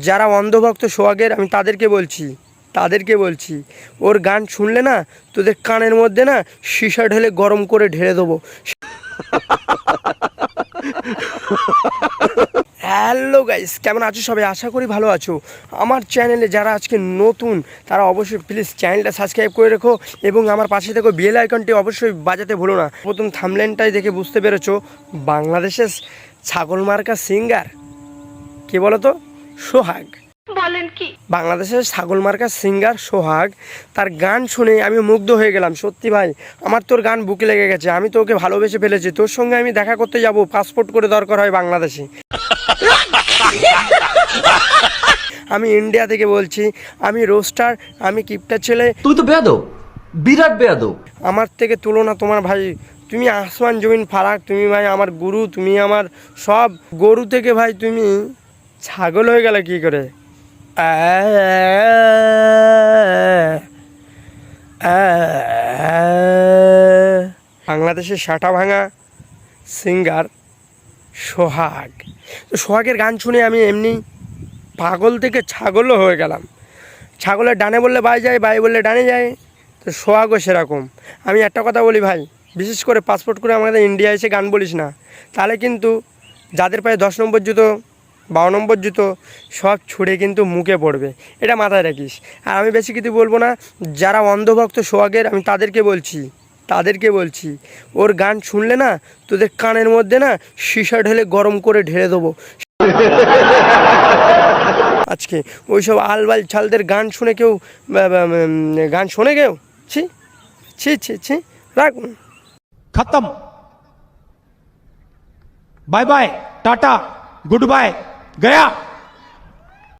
যারা অন্ধভক্ত সোহাগের আমি তাদেরকে বলছি ওর গান শুনলে না তোদের কানের মধ্যে না সীসা ঢেলে গরম করে ঢেলে দেবো। হ্যালো গাইস, কেমন আছো সবাই? আশা করি ভালো আছো। আমার চ্যানেলে যারা আজকে নতুন তারা অবশ্যই প্লিজ চ্যানেলটা সাবস্ক্রাইব করে রেখো এবং আমার পাশে থেকে বেল আইকনটি অবশ্যই বাজাতে ভুলো না। প্রথম থাম্বনেলটাই দেখে বুঝতে পেরেছো বাংলাদেশের ছাগল মার্কা সিঙ্গার কে বলো তো? সোহাগ। বলেন কি? বাংলাদেশের ছাগল মার্কা সিঙ্গার সোহাগ, তার গান শুনে আমি মুগ্ধ হয়ে গেলাম। সত্যি ভাই, আমার তোর গান বুকে লেগে গেছে। আমি তোকে ভালোবেসে ফেলেছি। তোর সঙ্গে আমি দেখা করতে যাব, পাসপোর্ট করে দরকার হয় বাংলাদেশে। আমি ইন্ডিয়া থেকে বলছি, আমি রোস্টার, আমি কিপটা ছেলে। তুই তো বেয়াদব, বিরাট বেয়াদব। আমার থেকে তুলনা তোমার ভাই, তুমি আসমান জমিন ফারাক। তুমি ভাই আমার গুরু, তুমি আমার সব। গরু থেকে ভাই তুমি ছাগল হয়ে গেলে কি করে? বাংলাদেশের শাটা ভাঙা সিঙ্গার সোহাগ। তো সোহাগের গান শুনে আমি এমনি পাগল থেকে ছাগলও হয়ে গেলাম। ছাগলের ডানে বললে বাই যায়, বাই বললে ডানে যায়। তো সোহাগও সেরকম। আমি একটা কথা বলি ভাই, বিশেষ করে পাসপোর্ট করে আমাদের ইন্ডিয়া এসে গান বলিস না, তাহলে কিন্তু যাদের পায়ে 10 নম্বর জুতো, 12 নম্বর জুতো সব ছুঁড়ে কিন্তু মুখে পড়বে, এটা মাথায় রাখিস। আর আমি বেশি কিছু বলবো না। যারা অন্ধভক্ত সোহাগের আমি তাদেরকে বলছি ওর গান শুনলে না তোদের কানের মধ্যে না সীসা ঢেলে গরম করে ঢেলে দেবো। আজকে ওইসব আলবাল ছালদের গান শুনে কেউ ছি ছি ছি ছি, রাখুন। खत्म। Bye bye, tata, good bye, गया।